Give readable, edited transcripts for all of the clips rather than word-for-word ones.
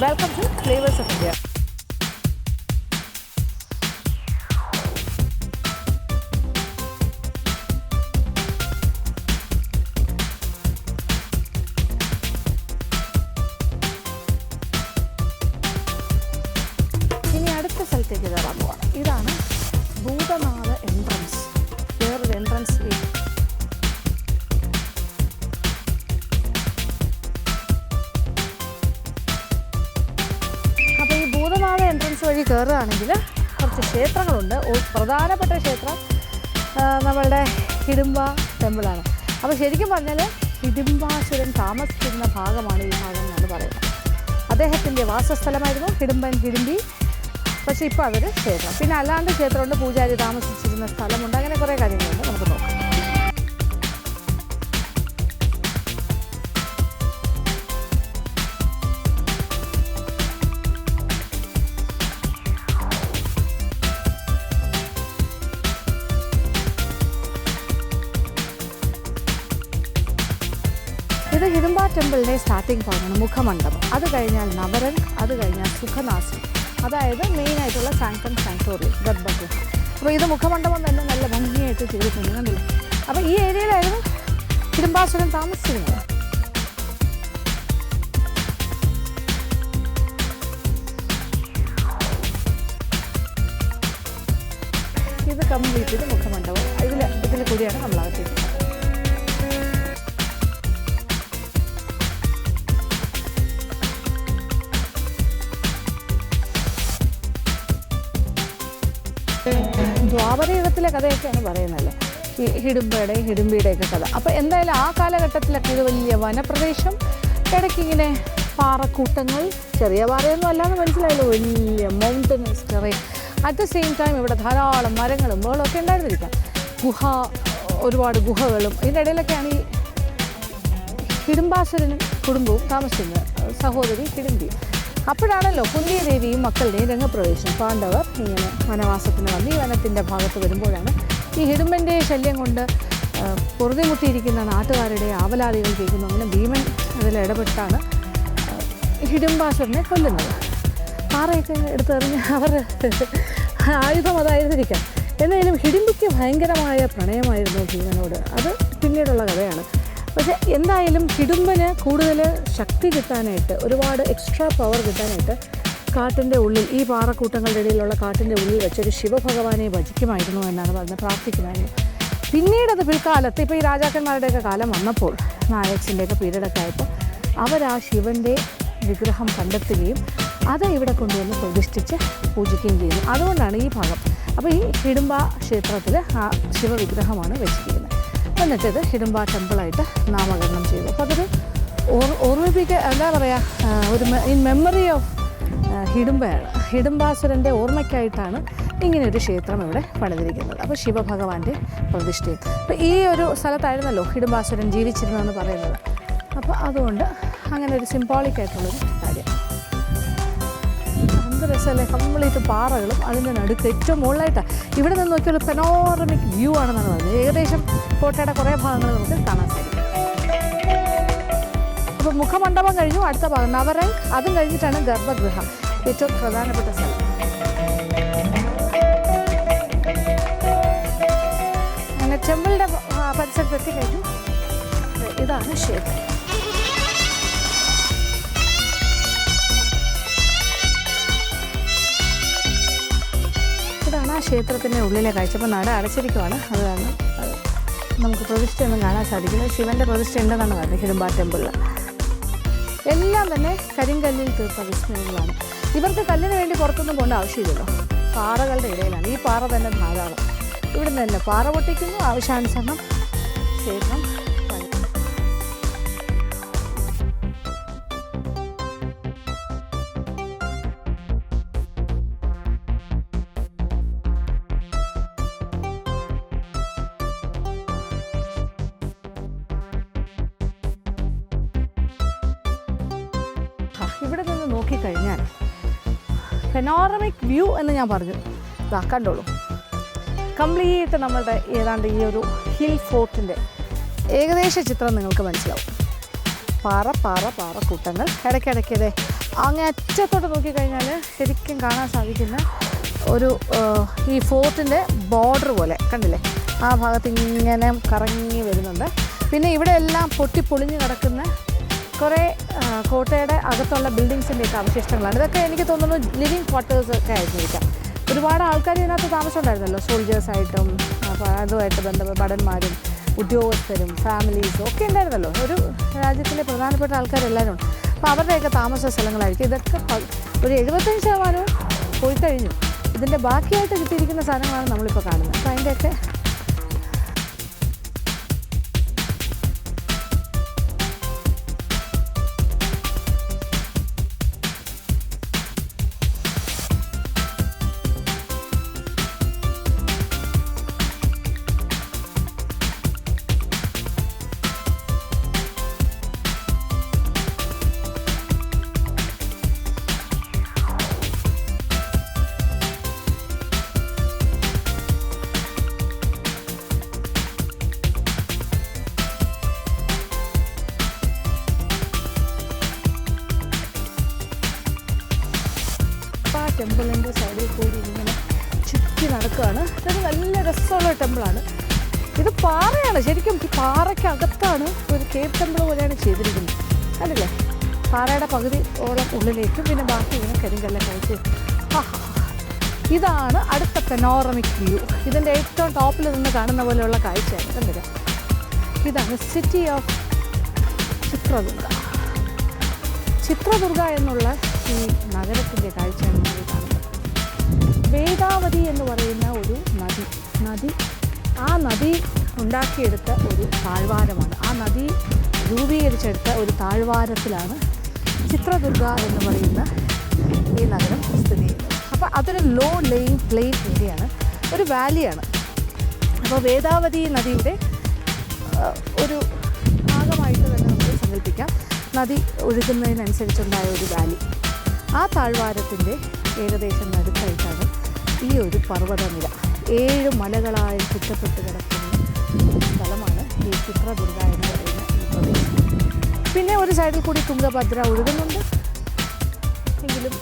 Welcome to flavours of India. ഇനി അടുത്ത സ്ഥലത്തേക്ക് കയറാൻ പോവാണ്. ഇതാണ് ഭൂതനാഥ എൻട്രൻസ്, വേറൊരു എൻട്രൻസ് വേ. അപ്പോൾ ഈ ഭൂതനാഥ എൻട്രൻസ് വഴി കയറുകയാണെങ്കിൽ കുറച്ച് ക്ഷേത്രങ്ങളുണ്ട്. പ്രധാനപ്പെട്ട ക്ഷേത്രം നമ്മളുടെ ഹിഡിംബ ടെമ്പിളാണ്. അപ്പോൾ ശരിക്കും പറഞ്ഞാൽ ഹിഡിംബാസുരൻ താമസിച്ചിരുന്ന ഭാഗമാണ് ഈ ഭാഗം എന്നാണ് പറയുന്നത്. അദ്ദേഹത്തിൻ്റെ വാസസ്ഥലമായിരുന്നു ഹിഡിംബി. പക്ഷേ ഇപ്പോൾ അതൊരു ക്ഷേത്രം. പിന്നെ അല്ലാണ്ട് ക്ഷേത്രമുണ്ട്, പൂജാരി താമസിച്ചിരുന്ന സ്ഥലമുണ്ട്, അങ്ങനെ കുറേ കാര്യങ്ങളുണ്ട്. നമുക്ക് നോക്കാം. ഇത് ഹിഡിംബ ടെമ്പിളിൻ്റെ സ്റ്റാർട്ടിംഗ് പോയിൻ്റാണ്, മുഖമണ്ഡപം. അത് കഴിഞ്ഞാൽ നവരംഗ്, അത് കഴിഞ്ഞാൽ സുഖനാസി, അതായത് മെയിനായിട്ടുള്ള സാങ്ക്ടം സാങ്ക്ടോറിയം, ഗർഭഗൃഹ. അപ്പോൾ ഇത് മുഖമണ്ഡപം തന്നെ നല്ല ഭംഗിയായിട്ട് ചെയ്തിട്ടുണ്ട്, കണ്ടില്ലേ? അപ്പോൾ ഈ ഏരിയയിലായിരുന്നു ഹിഡിംബാസുരൻ താമസിച്ചിരുന്നത്. ഇത് കംപ്ലീറ്റ് ഇത് മുഖമണ്ഡപം. ഇതിൽ കൂടിയാണ് നമ്മൾ അകത്തേക്ക്. ദ്വാപരയുഗത്തിലെ കഥയൊക്കെയാണ് പറയുന്നതല്ലേ ഈ ഹിഡിംബയുടെയൊക്കെ കഥ. അപ്പോൾ എന്തായാലും ആ കാലഘട്ടത്തിലൊക്കെ ഇത് വലിയ വനപ്രദേശം, ഇടയ്ക്കിങ്ങനെ പാറക്കൂട്ടങ്ങൾ, ചെറിയ പാറയൊന്നും അല്ലാന്ന് മനസ്സിലായല്ലോ, വലിയ mountains terrain. At the same time ഇവിടെ ധാരാളം മരങ്ങളും മുകളൊക്കെ ഉണ്ടായിരുന്നിരിക്കാം. ഒരുപാട് ഗുഹകളും. ഇതിൻ്റെ ഇടയിലൊക്കെയാണ് ഈ ഹിഡിംബാസുരനും കുടുംബവും താമസിക്കുന്നത്, സഹോദരി ഹിഡിംബി. അപ്പോഴാണല്ലോ കുന്തിദേവിയും മക്കളുടെയും രംഗപ്രവേശം. പാണ്ഡവർ ഇങ്ങനെ വനവാസത്തിന് വന്ന് ഈ വനത്തിൻ്റെ ഭാഗത്ത് വരുമ്പോഴാണ് ഈ ഹിഡിംബൻ്റെ ശല്യം കൊണ്ട് പൊറുതിമുട്ടിയിരിക്കുന്ന നാട്ടുകാരുടെ ആവലാതികൾ കേൾക്കുന്നു. അങ്ങനെ ഭീമൻ അതിലിടപെട്ടാണ് ഹിഡിംബാസുരനെ കൊല്ലുന്നത്. പാറയൊക്കെ എടുത്തെറിഞ്ഞ് അവർ ആയുധം അതായിരുന്നിരിക്കാം. എന്തായാലും ഹിഡിംബിക്ക് ഭയങ്കരമായ പ്രണയമായിരുന്നു ഭീമനോട്. അത് പിന്നീടുള്ള കഥയാണ്. പക്ഷേ എന്തായാലും ഹിഡിംബന് കൂടുതൽ ശക്തി കിട്ടാനായിട്ട്, ഒരുപാട് എക്സ്ട്രാ പവർ കിട്ടാനായിട്ട് കാട്ടിൻ്റെ ഉള്ളിൽ, ഈ പാറക്കൂട്ടങ്ങളുടെ ഇടയിലുള്ള കാട്ടിൻ്റെ ഉള്ളിൽ വെച്ചൊരു ശിവഭഗവാനെ ഭജിക്കുമായിരുന്നു എന്നാണ് പറഞ്ഞത്, പ്രാർത്ഥിക്കുമായിരുന്നു. പിന്നീടത് പിൽക്കാലത്ത്, ഇപ്പോൾ ഈ രാജാക്കന്മാരുടെയൊക്കെ കാലം വന്നപ്പോൾ, നായക്സിൻ്റെയൊക്കെ പീരീഡൊക്കെ ആയപ്പോൾ അവർ ശിവൻ്റെ വിഗ്രഹം കണ്ടെത്തുകയും അത് ഇവിടെ കൊണ്ടുവന്ന് പ്രതിഷ്ഠിച്ച് പൂജിക്കുകയും ചെയ്യുന്നു. അതുകൊണ്ടാണ് ഈ ഭാഗം. അപ്പോൾ ഈ ഹിഡിംബ ക്ഷേത്രത്തിൽ ആ ശിവവിഗ്രഹമാണ് വെച്ചിരിക്കുന്നത്. എന്നിട്ടിത് ഹിഡിംബ ടെമ്പിളായിട്ട് നാമകരണം ചെയ്തു. അപ്പോൾ അതൊരു എന്താ പറയുക, ഒരു ഇൻ മെമ്മറി ഓഫ് ഹിഡിംബയാണ്. ഹിഡിംബാസുരൻ്റെ ഓർമ്മയ്ക്കായിട്ടാണ് ഇങ്ങനെയൊരു ക്ഷേത്രം ഇവിടെ പണിതിരിക്കുന്നത്. അപ്പോൾ ശിവഭഗവാന്റെ പ്രതിഷ്ഠയും. അപ്പോൾ ഈ ഒരു സ്ഥലത്തായിരുന്നല്ലോ ഹിഡിംബാസുരൻ ജീവിച്ചിരുന്നതെന്ന് പറയുന്നത്. അപ്പോൾ അതുകൊണ്ട് അങ്ങനെ ഒരു സിംബോളിക്കായിട്ടുള്ളൊരു കാര്യം. എന്ത് രസമല്ലേ, കംപ്ലീറ്റ് പാറകളും അതിൻ്റെ നടുക്ക് ഏറ്റവും മുകളിലായിട്ടാണ്. ഇവിടെ നിന്ന് നോക്കിയാൽ പെനോറമിക് വ്യൂ ആണെന്നാണ് പറഞ്ഞത്. ഏകദേശം കോട്ടയുടെ കുറേ ഭാഗങ്ങൾ നമുക്ക് കാണാൻ സാധിക്കും. അപ്പോൾ മുഖമണ്ഡപം കഴിഞ്ഞു, അടുത്ത ഭാഗം നവരംഗ്, അതും കഴിഞ്ഞിട്ടാണ് ഗർഭഗൃഹം, ഏറ്റവും പ്രധാനപ്പെട്ട സ്ഥലം. അങ്ങനെ ടെമ്പിളിൻ്റെ പരിസരത്ത് എത്തിക്കഴിഞ്ഞു. ഇതാണ് ക്ഷേത്രം. ഇതാണ് ആ ക്ഷേത്രത്തിൻ്റെ ഉള്ളിലെ കാഴ്ച. അപ്പോൾ നട അടച്ചിരിക്കുവാണ്, അത് കാരണം നമുക്ക് പ്രതിഷ്ഠയൊന്നും കാണാൻ സാധിക്കില്ല. ശിവൻ്റെ പ്രതിഷ്ഠ ഉണ്ടെന്നാണ് പറഞ്ഞത് ഹിഡിംബ ടെമ്പിളിൽ. എല്ലാം തന്നെ കരിങ്കല്ലിൽ തീർത്ത വിസ്മയങ്ങളാണ്. ഇവർക്ക് കല്ലിന് വേണ്ടി പുറത്തൊന്നും പോകേണ്ട ആവശ്യമില്ലല്ലോ, പാറകളുടെ ഇടയിലാണ്. ഈ പാറ തന്നെ ധാരാളം. ഇവിടെ തന്നെ പാറ പൊട്ടിക്കുന്നു, ആവശ്യാനുസരണം ക്ഷേത്രം. ഇവിടെ നിന്ന് നോക്കിക്കഴിഞ്ഞാൽ പെനോറമിക് വ്യൂ എന്ന് ഞാൻ പറഞ്ഞു, കണ്ടോളൂ. കംപ്ലീറ്റ് നമ്മളുടെ ഏതാണ്ട് ഈ ഒരു ഹിൽ ഫോർട്ടിൻ്റെ ഏകദേശ ചിത്രം നിങ്ങൾക്ക് മനസ്സിലാവും. പാറക്കൂട്ടങ്ങൾ, ഇടയ്ക്കിടയ്ക്കതേ അങ്ങേ അറ്റത്തോട്ട് നോക്കിക്കഴിഞ്ഞാൽ ശരിക്കും കാണാൻ സാധിക്കുന്ന ഒരു ഈ ഫോർട്ടിൻ്റെ ബോർഡർ പോലെ കണ്ടില്ലേ, ആ ഭാഗത്ത് ഇങ്ങനെ കറങ്ങി വരുന്നുണ്ട്. പിന്നെ ഇവിടെ എല്ലാം പൊട്ടിപ്പൊളിഞ്ഞ് കിടക്കുന്ന കുറേ കോട്ടയുടെ അകത്തുള്ള ബിൽഡിങ്സിൻ്റെയൊക്കെ അവശിഷ്ടങ്ങളാണ്. ഇതൊക്കെ എനിക്ക് തോന്നുന്നു ലിവിങ് ക്വാർട്ടേഴ്സ് ഒക്കെ ആയിരിക്കാം. ഒരുപാട് ആൾക്കാർ ഇതിനകത്ത് താമസം ഉണ്ടായിരുന്നല്ലോ, സോൾജേഴ്സായിട്ടും അപ്പോൾ അതുമായിട്ട് ബന്ധപ്പെട്ട ഭടന്മാരും ഉദ്യോഗസ്ഥരും ഫാമിലീസും ഒക്കെ ഉണ്ടായിരുന്നല്ലോ. ഒരു രാജ്യത്തിലെ പ്രധാനപ്പെട്ട ആൾക്കാരെല്ലാവരും ഉണ്ട്. അപ്പോൾ അവരുടെയൊക്കെ താമസ സ്ഥലങ്ങളായിരിക്കും. ഇതൊക്കെ ഒരു 75% പോയി കഴിഞ്ഞു. ഇതിൻ്റെ ബാക്കിയായിട്ട് കിട്ടിയിരിക്കുന്ന സാധനങ്ങളാണ് നമ്മളിപ്പോൾ കാണുന്നത്. അപ്പോൾ അതിൻ്റെയൊക്കെ ടെമ്പിളിൻ്റെ സൈഡിൽ കൂടി ഇങ്ങനെ ചുറ്റി നടക്കുകയാണ്. ഇതൊരു നല്ല രസമുള്ള ടെമ്പിളാണ്. ഇത് പാറയാണ്, ശരിക്കും പാറയ്ക്കകത്താണ് ഒരു കേവ് ടെമ്പിൾ പോലെയാണ് ചെയ്തിരിക്കുന്നത്. കണ്ടില്ലേ, പാറയുടെ പകുതി ഓളം ഉള്ളിലേക്കും പിന്നെ ബാക്കി ഇങ്ങനെ കരിങ്കല്ലെ കഴിച്ച്. ഇതാണ് അടുത്ത പെനോറമിക് വ്യൂ. ഇതിൻ്റെ ഏറ്റവും ടോപ്പിൽ നിന്ന് കാണുന്ന പോലെയുള്ള കാഴ്ചയാണ്. കണ്ടില്ലേ, ഇതാണ് സിറ്റി ഓഫ് ചിത്രദുർഗ. ചിത്രദുർഗ എന്നുള്ള ഈ നഗരത്തിൻ്റെ കാഴ്ചയാണ് നമ്മൾ കാണുന്നത്. വേദാവതി എന്ന് പറയുന്ന ഒരു നദി ആ നദി ഉണ്ടാക്കിയെടുത്ത ഒരു താഴ്വാരമാണ്. ആ നദി രൂപീകരിച്ചെടുത്ത ഒരു താഴ്വാരത്തിലാണ് ചിത്രദുർഗ എന്ന് പറയുന്ന ഈ നഗരം സ്ഥിതി ചെയ്യുന്നത്. അപ്പോൾ അതൊരു ലോ പ്ലെയിൻ ഏരിയയാണ്, ഒരു വാലിയാണ്. അപ്പോൾ വേദാവതി നദിയുടെ ഒരു ഭാഗമായിട്ട് തന്നെ നമുക്ക് സങ്കല്പിക്കാം. നദി ഒഴുകുന്നതിനനുസരിച്ചുണ്ടായ ഒരു വാലി. ആ താഴ്വാരത്തിൻ്റെ ഏകദേശം നടുക്കായിട്ടാണ് ഈ ഒരു പർവ്വതനിര. 7 മലകളായി ചുറ്റപ്പെട്ട് കിടക്കുന്ന സ്ഥലമാണ് ഈ ചിത്രദുർഗ എന്ന് പറയുന്ന ഈ പ്രദേശം. പിന്നെ ഒരു സൈഡിൽ കൂടി തുംഗഭദ്ര ഒഴുകുന്നുണ്ട്. എങ്കിലും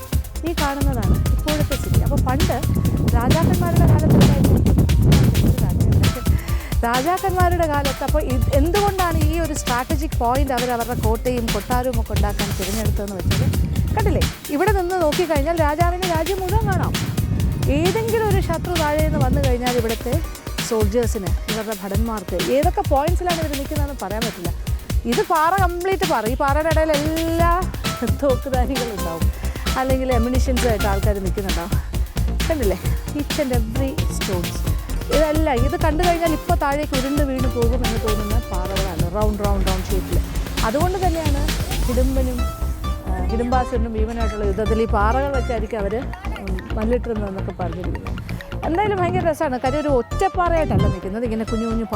ഈ കാണുന്നതാണ് ഇപ്പോഴത്തെ സിറ്റി. അപ്പോൾ പണ്ട് രാജാക്കന്മാരുടെ കാലത്ത് അപ്പോൾ എന്തുകൊണ്ടാണ് ഈ ഒരു സ്ട്രാറ്റജിക് പോയിന്റ് അവരുടെ കോട്ടയും കൊട്ടാരവും ഒക്കെ ഉണ്ടാക്കാൻ തിരഞ്ഞെടുത്തതെന്ന് വെച്ചാൽ, കണ്ടില്ലേ, ഇവിടെ നിന്ന് നോക്കിക്കഴിഞ്ഞാൽ രാജാവിന് രാജ്യം മുഴുവൻ കാണാം. ഏതെങ്കിലും ഒരു ശത്രു താഴെ നിന്ന് വന്നു കഴിഞ്ഞാൽ ഇവിടുത്തെ സോൾജേഴ്സിന്, ഇവരുടെ ഭടന്മാർക്ക് ഏതൊക്കെ പോയിന്റ്സിലാണ് ഇവർ നിൽക്കുന്നതെന്ന് പറയാൻ പറ്റില്ല. ഇത് പാറ കംപ്ലീറ്റ് പാറ. ഈ പാറയുടെ ഇടയിൽ എല്ലാ തോക്കുധാരികളുണ്ടാവും, അല്ലെങ്കിൽ എമ്യൂണിഷൻസുമായിട്ട് ആൾക്കാർ നിൽക്കുന്നുണ്ടാവും. കണ്ടില്ലേ, ഈച്ച് ആൻഡ് എവ്രി സ്റ്റോൺസ്. ഇതല്ല, ഇത് കണ്ടു കഴിഞ്ഞാൽ ഇപ്പോൾ താഴേക്ക് ഉരുണ്ട് വീണ് പോകുമെന്ന് തോന്നുന്ന പാറകളാണ്, റൗണ്ട് ഷേപ്പിൽ. അതുകൊണ്ട് തന്നെയാണ് ഹിഡംബാസുരനും ഭീമനായിട്ടുള്ള യുദ്ധത്തിൽ ഈ പാറകൾ വെച്ചായിരിക്കും അവർ മല്ലിട്ടിരുന്നതെന്നൊക്കെ പറഞ്ഞിരിക്കുന്നത്. എന്തായാലും ഭയങ്കര രസമാണ്. കാര്യം ഒരു ഒറ്റപ്പാറയായിട്ടല്ല നിൽക്കുന്നത്, ഇങ്ങനെ കുഞ്ഞു കുഞ്ഞു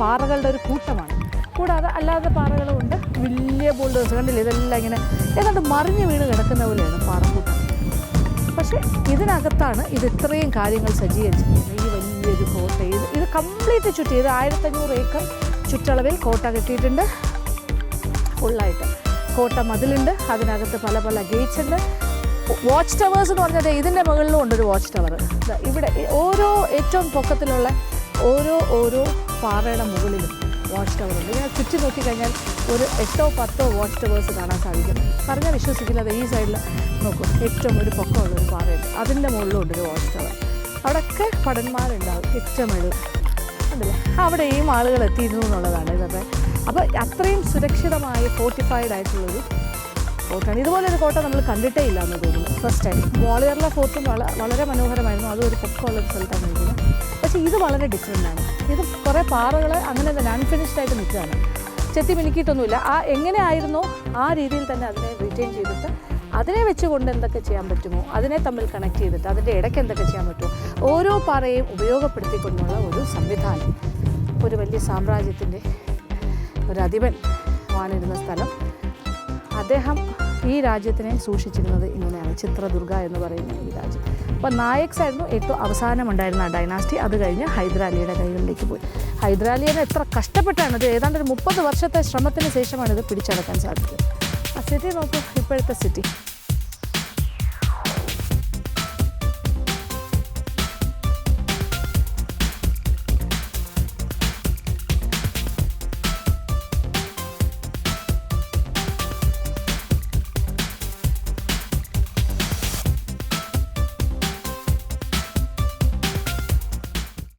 പാറകളുടെ ഒരു കൂട്ടമാണ്. കൂടാതെ അല്ലാതെ പാറകളുമുണ്ട്, വലിയ ബോൾഡേഴ്സ്. കണ്ടില്ലേ, ഇതെല്ലാം ഇങ്ങനെ ഏതാണ്ട് മറിഞ്ഞ് വീണ് കിടക്കുന്ന പോലെയാണ് പാറക്കൂട്ടം. പക്ഷേ ഇതിനകത്താണ് ഇത് ഇത്രയും കാര്യങ്ങൾ സജ്ജീകരിച്ചിരിക്കുന്നത്. ഈ വലിയൊരു കോട്ട, ഇത് കംപ്ലീറ്റ് ചുറ്റി, ഇത് 1500 ഏക്കർ ചുറ്റളവിൽ കോട്ട കെട്ടിയിട്ടുണ്ട്. ഫുള്ളായിട്ട് കോട്ട മതിലുണ്ട്, അതിനകത്ത് പല പല ഗേറ്റ്സ് ഉണ്ട്. വാച്ച് ടവേഴ്സ് എന്ന് പറഞ്ഞാൽ ഇതിൻ്റെ മുകളിലും ഉണ്ടൊരു വാച്ച് ടവർ. ഇവിടെ ഓരോ ഏറ്റവും പൊക്കത്തിലുള്ള ഓരോ പാറയുടെ മുകളിലും വാച്ച് ടവർ ഉണ്ട്. ഇങ്ങനെ ചുറ്റി നോക്കിക്കഴിഞ്ഞാൽ ഒരു 8-10 വാച്ച് ടവേഴ്സ് കാണാൻ സാധിക്കും. പറഞ്ഞാൽ വിശ്വസിക്കില്ലാതെ ഈ സൈഡിൽ നോക്കൂ, ഏറ്റവും ഒരു പൊക്കമുള്ളൊരു പാറയുണ്ട്, അതിൻ്റെ മുകളിലും ഉണ്ടൊരു വാച്ച് ടവർ. അവിടെയൊക്കെ ഭടന്മാരുണ്ടാവും ഏറ്റവും മുകളിൽ. അതല്ലേ, അവിടെയും ആളുകൾ എത്തിയിരുന്നു എന്നുള്ളതാണ് ഇതൊക്കെ. അപ്പോൾ അത്രയും സുരക്ഷിതമായി ഫോർട്ടിഫൈഡ് ആയിട്ടുള്ളൊരു ഫോർട്ടാണ്. ഇതുപോലൊരു കോട്ട നമ്മൾ കണ്ടിട്ടേ ഇല്ല എന്ന് തോന്നുന്നു, ഫസ്റ്റ് ടൈം. ഗ്വാളിയറിലെ ഫോർട്ടും വളരെ മനോഹരമായിരുന്നു, അതും ഒരു പൊക്കമുള്ളൊരു സ്ഥലത്താണ് ഇരിക്കുന്നത്. പക്ഷേ ഇത് വളരെ ഡിഫറെൻ്റാണ്. ഇത് കുറേ പാറകൾ അങ്ങനെ തന്നെ അൺഫിനിഷ്ഡ് ആയിട്ട് നിൽക്കുകയാണ്, ചെത്തി മിനുക്കിയിട്ടൊന്നുമില്ല. എങ്ങനെ ആയിരുന്നോ ആ രീതിയിൽ തന്നെ അതിനെ റിറ്റെയിൻ ചെയ്തിട്ട് അതിനെ വെച്ചുകൊണ്ട് എന്തൊക്കെ ചെയ്യാൻ പറ്റുമോ അതിനെ തമ്മിൽ കണക്ട് ചെയ്തിട്ട് അതിൻ്റെ ഇടയ്ക്ക് എന്തൊക്കെ ചെയ്യാൻ പറ്റുമോ ഓരോ പാറയും ഉപയോഗപ്പെടുത്തിക്കൊണ്ടുള്ള ഒരു സംവിധാനം. ഒരു വലിയ സാമ്രാജ്യത്തിൻ്റെ ഒരു അധിപൻ വാണിരുന്ന സ്ഥലം. അദ്ദേഹം ഈ രാജ്യത്തിനെ സൂക്ഷിച്ചിരുന്നത് ഇങ്ങനെയാണ്, ചിത്രദുർഗ എന്ന് പറയുന്ന ഈ രാജ്യം. അപ്പോൾ നായക്സ് ആയിരുന്നു ഏറ്റവും അവസാനമുണ്ടായിരുന്ന ആ ഡൈനാസ്റ്റി. അത് കഴിഞ്ഞ് ഹൈദരാലിയുടെ കൈകളിലേക്ക് പോയി. ഹൈദരാലിയെ എത്ര കഷ്ടപ്പെട്ടാണ് ഇത്, ഏതാണ്ട് ഒരു 30 വർഷത്തെ ശ്രമത്തിന് ശേഷമാണ് ഇത് പിടിച്ചടക്കാൻ സാധിച്ചത്. ആ സിറ്റി നോക്കൂ, ഇപ്പോഴത്തെ സിറ്റി.